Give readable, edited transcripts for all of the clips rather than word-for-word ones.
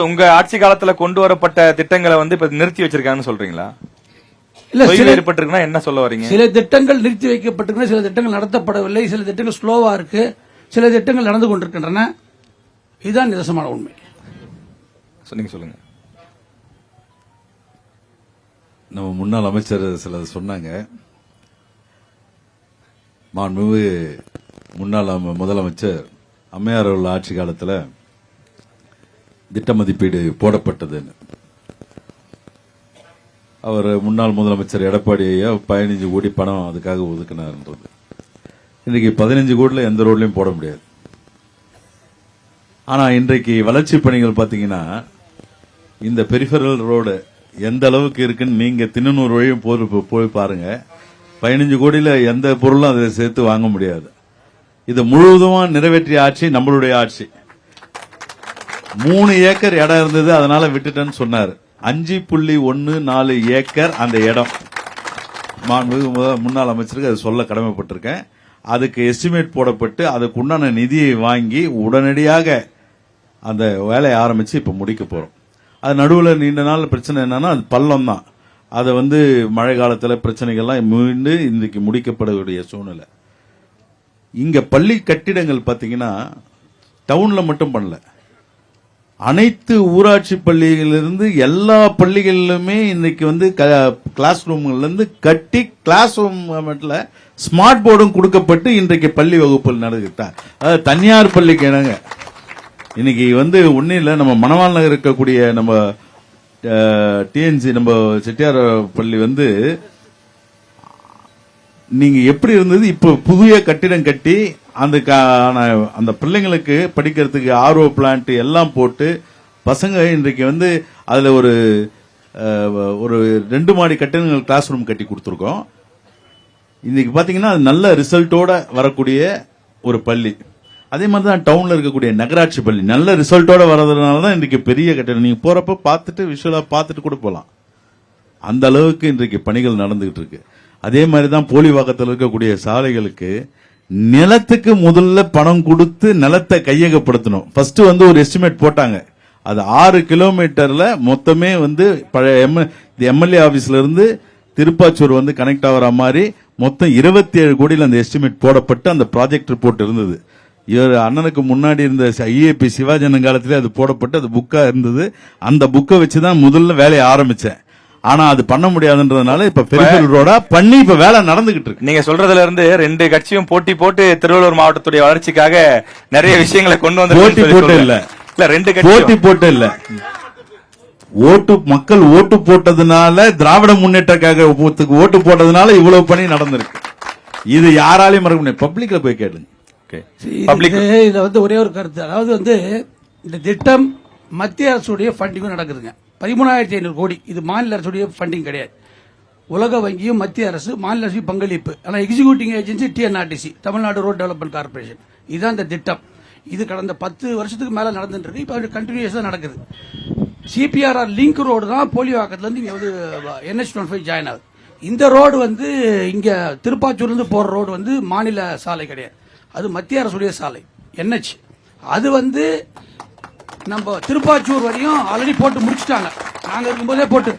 உங்க ஆட்சி காலத்துல கொண்டு வரப்பட்ட திட்டங்களை வந்து இப்ப நிறுத்தி வச்சிருக்காங்கன்னு சொல்றீங்களா? இல்ல, தொய்வு ஏற்பட்டிருக்குன்னா என்ன சொல்ல வரீங்க? சில திட்டங்கள் நிறுத்தி வைக்கப்பட்டிருக்கின்றன, சில திட்டங்கள் நடத்தப்படவில்லை, சில திட்டங்கள் ஸ்லோவா இருக்கு, சில திட்டங்கள் நடந்து கொண்டிருக்கின்றன. இதுதான் நிதர்சனமான உண்மை. நீங்க சொல்லுங்க. நம்ம முன்னாள் அமைச்சர் சிலது சொன்னாங்க. மாண்புமிகு முன்னாள் முதலமைச்சர் அம்மையார் உள்ள ஆட்சி காலத்தில் திட்ட மதிப்பீடு போடப்பட்டதுன்னு. அவர் முன்னாள் முதலமைச்சர் எடப்பாடி ஐயா 15 கோடி பணம் அதுக்காக ஒதுக்கினார்ன்றது. இன்றைக்கு 15 கோடியில் எந்த ரோட்லையும் போட முடியாது. ஆனா இன்றைக்கு வளர்ச்சி பணிகள் பாத்தீங்கன்னா இந்த பெரிஃபரல் ரோடு எந்த அளவுக்கு இருக்குன்னு நீங்க திண்ணூறு வழியும் போய் பாருங்க. 15 கோடியில எந்த பொருளும் அதை சேர்த்து வாங்க முடியாது. இது முழுவதுமா நிறைவேற்றிய ஆட்சி நம்மளுடைய ஆட்சி. 3 ஏக்கர் இடம் இருந்தது, அதனால விட்டுட்டேன்னு சொன்னார். 5.14 ஏக்கர் அந்த இடம். முன்னாள் அமைச்சருக்கு அது சொல்ல கடமைப்பட்டிருக்கேன். அதுக்கு எஸ்டிமேட் போடப்பட்டு அதுக்கு உண்டான நிதியை வாங்கி உடனடியாக அந்த வேலையை ஆரம்பிச்சு இப்ப முடிக்க போறோம். அது நடுவில் நீண்ட நாள் பிரச்சனை என்னன்னா அது பள்ளம் தான். அதை மழை காலத்தில் பிரச்சனைகள்லாம் மீண்டு இன்றைக்கு முடிக்கப்படக்கூடிய சூழ்நிலை. இங்க பள்ளி கட்டிடங்கள் பாத்தீங்கன்னா டவுன்ல மட்டும் பண்ணல, அனைத்து ஊராட்சி பள்ளிகளிலிருந்து எல்லா பள்ளிகளிலுமே இன்னைக்கு கிளாஸ் ரூம்ல இருந்து கட்டி கிளாஸ் ரூம்ல ஸ்மார்ட் போர்டும் கொடுக்கப்பட்டு இன்றைக்கு பள்ளி வகுப்புகள் நடக்குது. அதாவது தனியார் பள்ளிக்கு இணங்க இன்னைக்கு ஒன்னும் இல்ல, நம்ம மணவாள் நகர் இருக்கக்கூடிய நம்ம டிஎன்சி நம்ம செட்டியார் பள்ளி நீங்க எப்படி இருந்தது, இப்ப புதிய கட்டிடம் கட்டி அந்த பிள்ளைங்களுக்கு படிக்கிறதுக்கு ஆர்ஓ பிளான்ட் எல்லாம் போட்டு பசங்க இன்றைக்கு அதுல ஒரு 2 மாடி கட்டிடங்கள் கிளாஸ் ரூம் கட்டி கொடுத்துருக்கோம். இன்னைக்கு பாத்தீங்கன்னா அது நல்ல ரிசல்ட்டோட வரக்கூடிய ஒரு பள்ளி. அதே மாதிரி தான் டவுன்ல இருக்கக்கூடிய நகராட்சி பள்ளி நல்ல ரிசல்ட்டோட வர்றதுனால தான் இன்றைக்கு பெரிய கட்டிடம். நீங்க போறப்ப பார்த்துட்டு விஷுவலா பார்த்துட்டு கூட போலாம். அந்த அளவுக்கு இன்றைக்கு பணிகள் நடந்துகிட்டு இருக்கு. அதே மாதிரி தான் போலிவாக்கத்தில் இருக்கக்கூடிய சாலைகளுக்கு நிலத்துக்கு முதல்ல பணம் கொடுத்து நிலத்தை கையகப்படுத்தணும். ஃபர்ஸ்ட் ஒரு எஸ்டிமேட் போட்டாங்க. அது 6 கிலோமீட்டர்ல மொத்தமே பழைய எம்எல்ஏ ஆபீஸ்ல இருந்து திருப்பாச்சூர் கனெக்ட் ஆகிற மாதிரி மொத்தம் 27 கோடியில் அந்த எஸ்டிமேட் போடப்பட்டு அந்த ப்ராஜெக்ட் ரிப்போர்ட் இருந்தது. இவர் அண்ணனுக்கு முன்னாடி இருந்த ஐஏபி சிவாஜன் காலத்திலே அது போடப்பட்டு அது புக்கா இருந்தது. அந்த புக்கை வச்சுதான் முதல்ல வேலையை ஆரம்பிச்சேன். ஆனா அது பண்ண முடியாதுன்றதுனால இப்ப பெரிஃபரல் ரோடா பண்ணி இப்ப வேலை நடந்துகிட்டு இருக்கு. நீங்க சொல்றதுல இருந்து 2 கட்சியும் போட்டி போட்டு திருவள்ளூர் மாவட்டத்துடைய வளர்ச்சிக்காக நிறைய விஷயங்களை கொண்டு வந்து போட்டி போட்டு இல்ல 2 கட்சி போட்டி போட்டு இல்ல, மக்கள் ஓட்டு போட்டதுனால திராவிட முன்னேற்றக்காக ஓட்டு போட்டதுனால இவ்வளவு பணி நடந்திருக்கு. இது யாராலையும் மறக்க முடியாது. பப்ளிக்ல போய் கேளுங்க. இதுல ஒரே ஒரு கருத்து, அதாவது இந்த திட்டம் மத்திய அரசுடைய ஃபண்டிங்கும் நடக்குதுங்க. 13,500 கோடி. இது மாநில அரசுடைய ஃபண்டிங் கிடையாது. உலக வங்கியும் மத்திய அரசு மாநில அரசு பங்களிப்பு. ஆனால் executive agency TNRDC, Tamil Nadu road development corporation. இதுதான் இந்த திட்டம். இது கடந்த 10 வருஷத்துக்கு மேல நடந்துட்டு இருக்கு. இப்ப கண்டினியூஸா நடக்குது. சிபிஆர்ஆர் லிங்க் ரோடு தான் போலிவாக்கத்துல இருந்து இங்க NH-25 ஜாயின் ஆகுது. இந்த ரோடு இங்க திருப்பாச்சூர்ல இருந்து போற ரோடு மாநில சாலை கிடையாது, அது மத்திய அரசுடைய சாலை NH. அது நம்ம திருப்பாச்சூர் வரையும் ஆல்ரெடி போட்டு முடிச்சுட்டாங்க. நாங்க இருக்கும்போதே போட்டு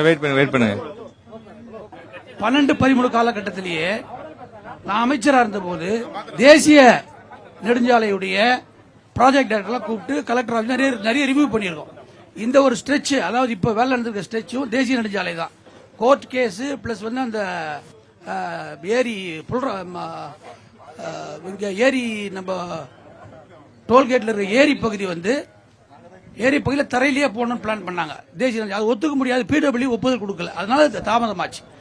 வெயிட் பண்ணுங்க. 12-13 காலகட்டத்திலேயே நான் அமைச்சரா இருந்த போது தேசிய நெடுஞ்சாலையுடைய ப்ராஜெக்ட் டைரக்டர்லாம் கூப்பிட்டு கலெக்டர் ஆஃபீஸ் நிறைய ரிவ்யூ பண்ணியிருக்கோம். இந்த ஒரு ஸ்ட்ரெச், அதாவது இப்ப வேலை நடந்திருக்க ஸ்ட்ரெச்சும் தேசிய நெடுஞ்சாலை தான். கோர்ட் கேஸ் பிளஸ் அந்த ஏரி ஏரி நம்ம டோல்கேட்ல இருக்க ஏரி பகுதி ஏரி பகுதியில் தரையிலேயே போகணும்னு பிளான் பண்ணாங்க. தேசிய அது ஒத்துக்க முடியாது, பிடபிள்யூ ஒப்புதல் கொடுக்கல, அதனால தாமதமாச்சு.